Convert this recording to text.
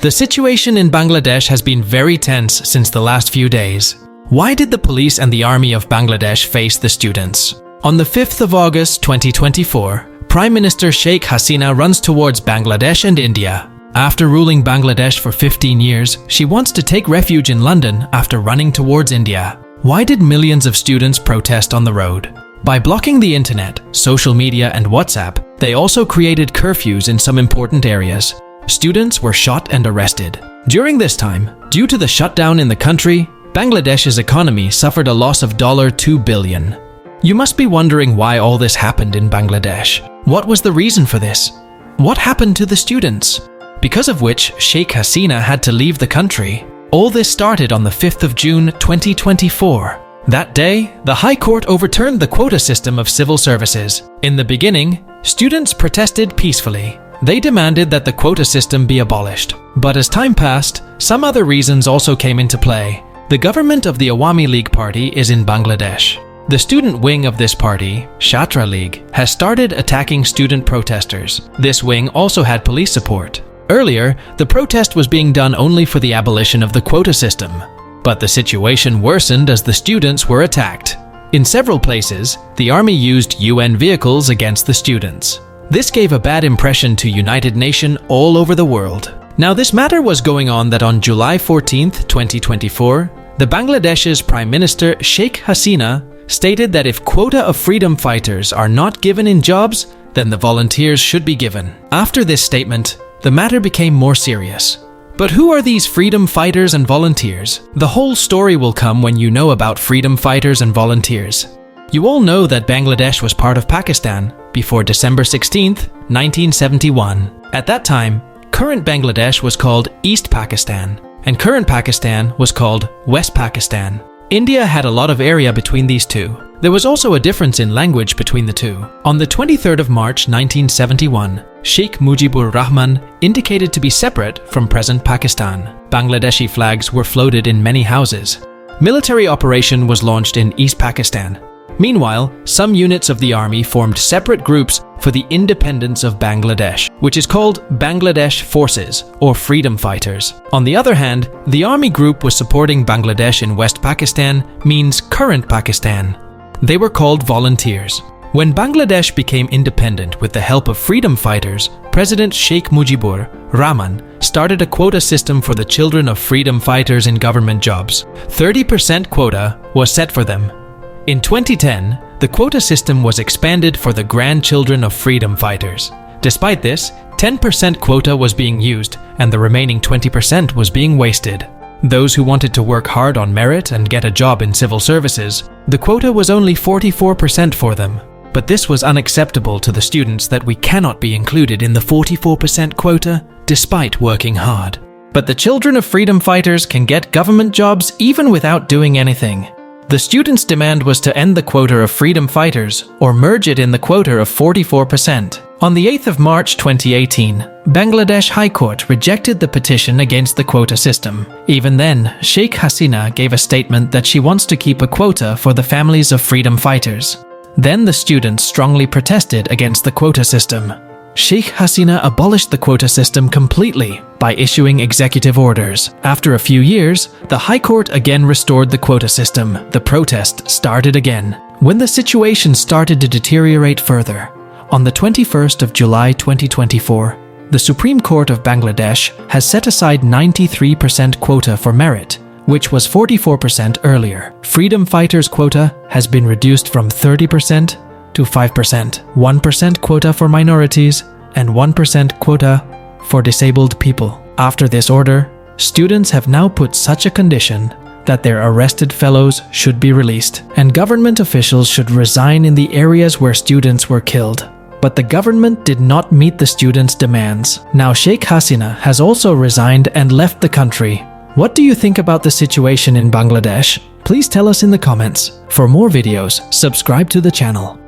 The situation in Bangladesh has been very tense since the last few days. Why did the police and the army of Bangladesh face the students? On the 5th of August 2024, Prime Minister Sheikh Hasina runs towards Bangladesh and India. After ruling Bangladesh for 15 years, she wants to take refuge in London after running towards India. Why did millions of students protest on the road? By blocking the internet, social media and WhatsApp, they also created curfews in some important areas. Students were shot and arrested. During this time, due to the shutdown in the country, Bangladesh's economy suffered a loss of $2 billion. You must be wondering why all this happened in Bangladesh. What was the reason for this? What happened to the students? Because of which Sheikh Hasina had to leave the country. All this started on the 5th of June 2024. That day, the High Court overturned the quota system of civil services. In the beginning, students protested peacefully. They demanded that the quota system be abolished. But as time passed, some other reasons also came into play. The government of the Awami League Party is in Bangladesh. The student wing of this party, Chhatra League, has started attacking student protesters. This wing also had police support. Earlier, the protest was being done only for the abolition of the quota system. But the situation worsened as the students were attacked. In several places, the army used UN vehicles against the students. This gave a bad impression to United Nations all over the world. Now, this matter was going on that on July 14th, 2024, the Bangladesh's Prime Minister Sheikh Hasina stated that if quota of freedom fighters are not given in jobs, then the volunteers should be given. After this statement, the matter became more serious. But who are these freedom fighters and volunteers? The whole story will come when you know about freedom fighters and volunteers. You all know that Bangladesh was part of Pakistan before December 16th, 1971. At that time, current Bangladesh was called East Pakistan, and current Pakistan was called West Pakistan. India had a lot of area between these two. There was also a difference in language between the two. On the 23rd of March 1971, Sheikh Mujibur Rahman indicated to be separate from present Pakistan. Bangladeshi flags were floated in many houses. Military operation was launched in East Pakistan. Meanwhile, some units of the army formed separate groups for the independence of Bangladesh, which is called Bangladesh Forces or Freedom Fighters. On the other hand, the army group was supporting Bangladesh in West Pakistan, means current Pakistan. They were called volunteers. When Bangladesh became independent with the help of freedom fighters, President Sheikh Mujibur Rahman started a quota system for the children of freedom fighters in government jobs. 30% quota was set for them. In 2010, the quota system was expanded for the grandchildren of freedom fighters. Despite this, 10% quota was being used and the remaining 20% was being wasted. Those who wanted to work hard on merit and get a job in civil services, the quota was only 44% for them. But this was unacceptable to the students that we cannot be included in the 44% quota despite working hard. But the children of freedom fighters can get government jobs even without doing anything. The students' demand was to end the quota of freedom fighters or merge it in the quota of 44%. On the 8th of March 2018, Bangladesh High Court rejected the petition against the quota system. Even then, Sheikh Hasina gave a statement that she wants to keep a quota for the families of freedom fighters. Then the students strongly protested against the quota system. Sheikh Hasina abolished the quota system completely by issuing executive orders. After a few years, the High Court again restored the quota system. The protest started again. When the situation started to deteriorate further, on the 21st of July 2024, the Supreme Court of Bangladesh has set aside 93% quota for merit, which was 44% earlier. Freedom fighters quota has been reduced from 30% to 5%, 1% quota for minorities, and 1% quota for disabled people. After this order, students have now put such a condition that their arrested fellows should be released, and government officials should resign in the areas where students were killed. But the government did not meet the students' demands. Now Sheikh Hasina has also resigned and left the country. What do you think about the situation in Bangladesh? Please tell us in the comments. For more videos, subscribe to the channel.